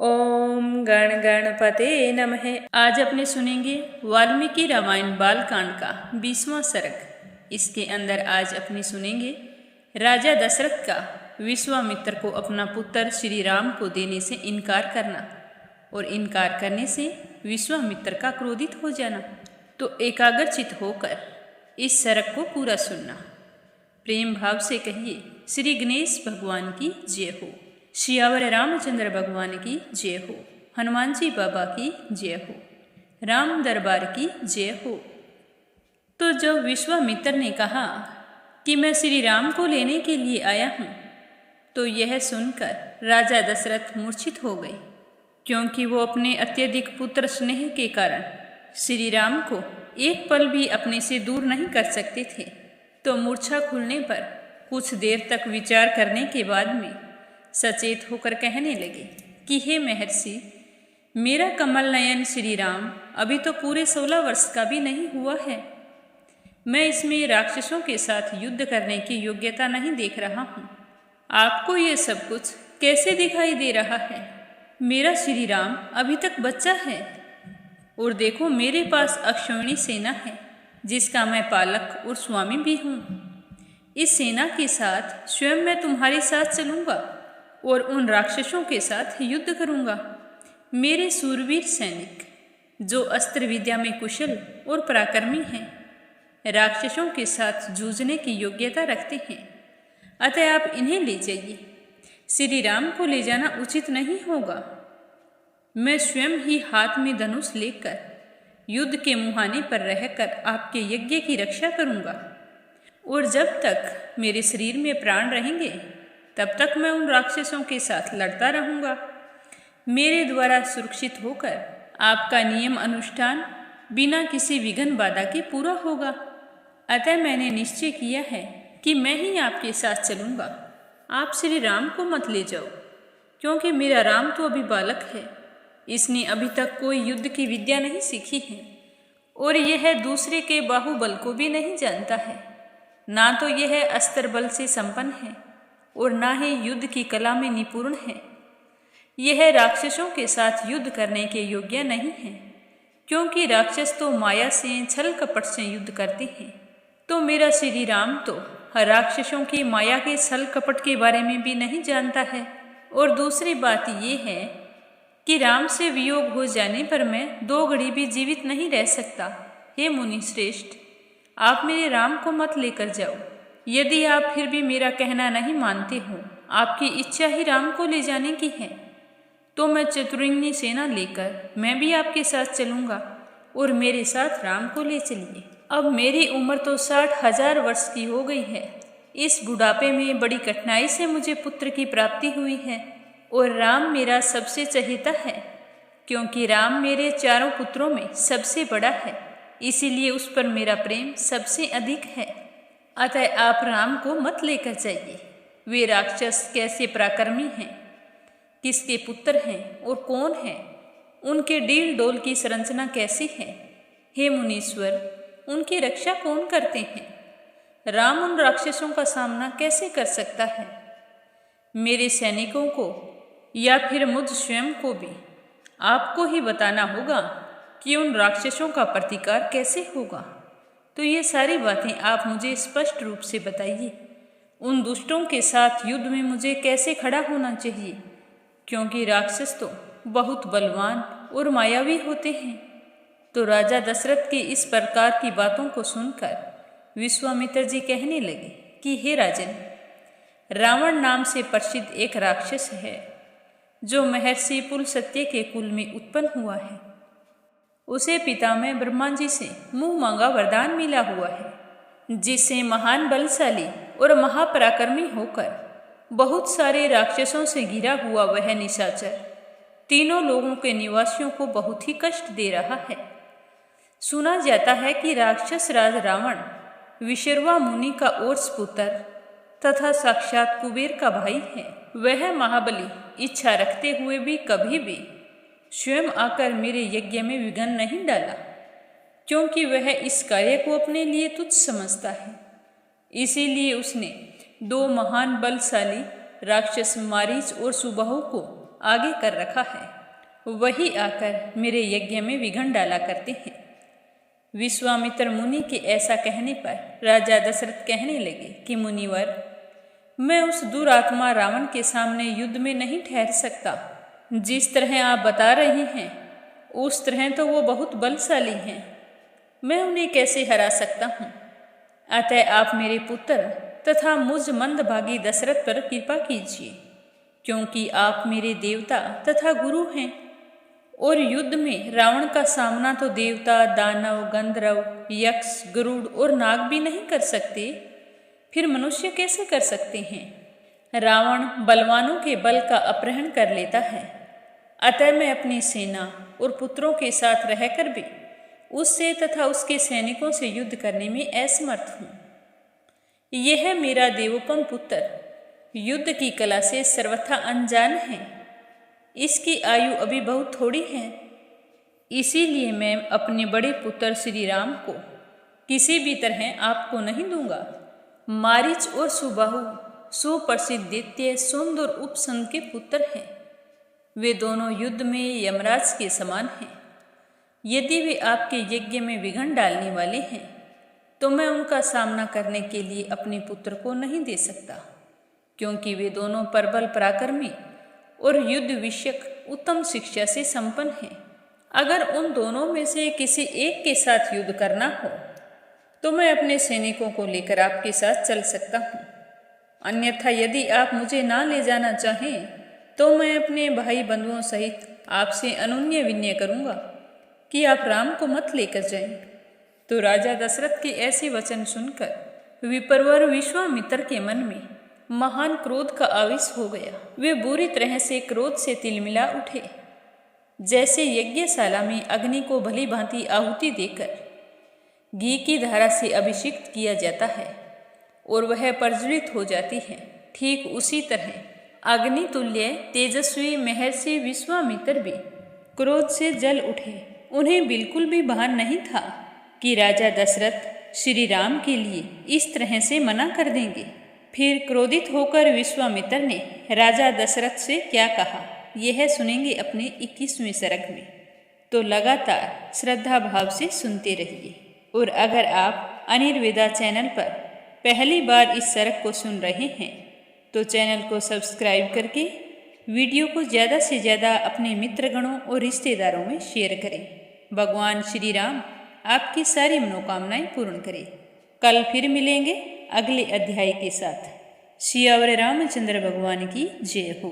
ओम गण गणपते नमः। आज अपने सुनेंगे वाल्मीकि रामायण बालकांड का 20वां सर्ग। इसके अंदर आज अपने सुनेंगे राजा दशरथ का विश्वामित्र को अपना पुत्र श्री राम को देने से इनकार करना और इनकार करने से विश्वामित्र का क्रोधित हो जाना। तो एकाग्रचित होकर इस सर्ग को पूरा सुनना। प्रेम भाव से कहिए श्री गणेश भगवान की जय हो, सियावर रामचंद्र भगवान की जय हो, हनुमान जी बाबा की जय हो, राम दरबार की जय हो। तो जब विश्वामित्र ने कहा कि मैं श्री राम को लेने के लिए आया हूँ, तो यह सुनकर राजा दशरथ मूर्छित हो गए, क्योंकि वो अपने अत्यधिक पुत्र स्नेह के कारण श्री राम को एक पल भी अपने से दूर नहीं कर सकते थे। तो मूर्छा खुलने पर कुछ देर तक विचार करने के बाद में सचेत होकर कहने लगे कि हे महर्षि, मेरा कमल नयन श्री राम अभी तो पूरे 16 वर्ष का भी नहीं हुआ है। मैं इसमें राक्षसों के साथ युद्ध करने की योग्यता नहीं देख रहा हूँ। आपको ये सब कुछ कैसे दिखाई दे रहा है? मेरा श्री राम अभी तक बच्चा है और देखो मेरे पास अक्षौहिणी सेना है, जिसका मैं पालक और स्वामी भी हूँ। इस सेना के साथ स्वयं मैं तुम्हारे साथ चलूँगा और उन राक्षसों के साथ युद्ध करूँगा। मेरे सूरवीर सैनिक जो अस्त्र विद्या में कुशल और पराक्रमी हैं, राक्षसों के साथ जूझने की योग्यता रखते हैं। अतः आप इन्हें ले जाइए। श्री राम को ले जाना उचित नहीं होगा। मैं स्वयं ही हाथ में धनुष लेकर युद्ध के मुहाने पर रहकर आपके यज्ञ की रक्षा करूँगा, और जब तक मेरे शरीर में प्राण रहेंगे तब तक मैं उन राक्षसों के साथ लड़ता रहूँगा। मेरे द्वारा सुरक्षित होकर आपका नियम अनुष्ठान बिना किसी विघ्न बाधा के पूरा होगा। अतः मैंने निश्चय किया है कि मैं ही आपके साथ चलूँगा। आप श्री राम को मत ले जाओ, क्योंकि मेरा राम तो अभी बालक है। इसने अभी तक कोई युद्ध की विद्या नहीं सीखी है और यह दूसरे के बाहुबल को भी नहीं जानता है। ना तो यह अस्त्र बल से संपन्न है और ना ही युद्ध की कला में निपुण है। यह राक्षसों के साथ युद्ध करने के योग्य नहीं है, क्योंकि राक्षस तो माया से छल कपट से युद्ध करते हैं। तो मेरा श्री राम तो राक्षसों की माया के छल कपट के बारे में भी नहीं जानता है। और दूसरी बात यह है कि राम से वियोग हो जाने पर मैं 2 घड़ी भी जीवित नहीं रह सकता। हे मुनि श्रेष्ठ, आप मेरे राम को मत लेकर जाओ। यदि आप फिर भी मेरा कहना नहीं मानते हो, आपकी इच्छा ही राम को ले जाने की है, तो मैं चतुरंगी सेना लेकर मैं भी आपके साथ चलूँगा और मेरे साथ राम को ले चलिए। अब मेरी उम्र तो 60,000 वर्ष की हो गई है। इस बुढ़ापे में बड़ी कठिनाई से मुझे पुत्र की प्राप्ति हुई है और राम मेरा सबसे चहेता है, क्योंकि राम मेरे 4 पुत्रों में सबसे बड़ा है, इसीलिए उस पर मेरा प्रेम सबसे अधिक है। अतः आप राम को मत लेकर जाइए। वे राक्षस कैसे पराक्रमी हैं, किसके पुत्र हैं और कौन हैं, उनके डील डोल की संरचना कैसी है? हे मुनीश्वर, उनकी रक्षा कौन करते हैं? राम उन राक्षसों का सामना कैसे कर सकता है? मेरे सैनिकों को या फिर मुझ स्वयं को भी आपको ही बताना होगा कि उन राक्षसों का प्रतिकार कैसे होगा। तो ये सारी बातें आप मुझे स्पष्ट रूप से बताइए। उन दुष्टों के साथ युद्ध में मुझे कैसे खड़ा होना चाहिए, क्योंकि राक्षस तो बहुत बलवान और मायावी होते हैं। तो राजा दशरथ की इस प्रकार की बातों को सुनकर विश्वामित्र जी कहने लगे कि हे राजन, रावण नाम से प्रसिद्ध एक राक्षस है, जो महर्षि पुलस्त्य के कुल में उत्पन्न हुआ है। उसे पिता में ब्रह्मा जी से मुंह मांगा वरदान मिला हुआ है, जिससे महान बलशाली और महापराक्रमी होकर बहुत सारे राक्षसों से घिरा हुआ वह निशाचर तीनों लोगों के निवासियों को बहुत ही कष्ट दे रहा है। सुना जाता है कि राक्षस राज रावण विशर्वा मुनि का ओर्स पुत्र तथा साक्षात कुबेर का भाई है। वह महाबली इच्छा रखते हुए भी कभी भी स्वयं आकर मेरे यज्ञ में विघ्न नहीं डाला, क्योंकि वह इस कार्य को अपने लिए तुच्छ समझता है। इसीलिए उसने 2 महान बलशाली राक्षस मारीच और सुबाहु को आगे कर रखा है। वही आकर मेरे यज्ञ में विघ्न डाला करते हैं। विश्वामित्र मुनि के ऐसा कहने पर राजा दशरथ कहने लगे कि मुनिवर, मैं उस दुरात्मा रावण के सामने युद्ध में नहीं ठहर सकता। जिस तरह आप बता रही हैं उस तरह तो वो बहुत बलशाली हैं, मैं उन्हें कैसे हरा सकता हूँ। अतः आप मेरे पुत्र तथा मुझ मंदभागी दशरथ पर कृपा कीजिए, क्योंकि आप मेरे देवता तथा गुरु हैं। और युद्ध में रावण का सामना तो देवता, दानव, गंधर्व, यक्ष, गरुड़ और नाग भी नहीं कर सकते, फिर मनुष्य कैसे कर सकते हैं। रावण बलवानों के बल का अपहरण कर लेता है, अतः मैं अपनी सेना और पुत्रों के साथ रहकर भी उससे तथा उसके सैनिकों से युद्ध करने में असमर्थ हूँ। यह मेरा देवोपम पुत्र युद्ध की कला से सर्वथा अनजान है, इसकी आयु अभी बहुत थोड़ी है। इसीलिए मैं अपने बड़े पुत्र श्री राम को किसी भी तरह आपको नहीं दूंगा। मारीच और सुबाहु सुप्रसिद्ध दैत्य सुंद और उपसंद के पुत्र हैं। वे दोनों युद्ध में यमराज के समान हैं। यदि वे आपके यज्ञ में विघ्न डालने वाले हैं तो मैं उनका सामना करने के लिए अपने पुत्र को नहीं दे सकता, क्योंकि वे दोनों प्रबल पराक्रमी और युद्ध विषयक उत्तम शिक्षा से संपन्न हैं। अगर उन दोनों में से किसी एक के साथ युद्ध करना हो तो मैं अपने सैनिकों को लेकर आपके साथ चल सकता हूँ। अन्यथा यदि आप मुझे ना ले जाना चाहें तो मैं अपने भाई बंधुओं सहित आपसे अनुनय विनय करूँगा कि आप राम को मत लेकर जाएं। तो राजा दशरथ के ऐसे वचन सुनकर विप्रवर विश्वामित्र के मन में महान क्रोध का आवेश हो गया। वे बुरी तरह से क्रोध से तिलमिला उठे, जैसे यज्ञशाला में अग्नि को भली भांति आहुति देकर घी की धारा से अभिषिक्त किया जाता है और वह प्रज्वलित हो जाती है। ठीक उसी तरह अग्नितुल्य तेजस्वी महर्षि विश्वामित्र भी क्रोध से जल उठे। उन्हें बिल्कुल भी भान नहीं था कि राजा दशरथ श्री राम के लिए इस तरह से मना कर देंगे। फिर क्रोधित होकर विश्वामित्र ने राजा दशरथ से क्या कहा, यह सुनेंगे अपने 21वें सर्ग में। तो लगातार श्रद्धा भाव से सुनते रहिए। और अगर आप अनिर्वेदा चैनल पर पहली बार इस सर्ग को सुन रहे हैं तो चैनल को सब्सक्राइब करके वीडियो को ज़्यादा से ज़्यादा अपने मित्रगणों और रिश्तेदारों में शेयर करें। भगवान श्री राम आपकी सारी मनोकामनाएं पूर्ण करें। कल फिर मिलेंगे अगले अध्याय के साथ। सियावर रामचंद्र भगवान की जय हो।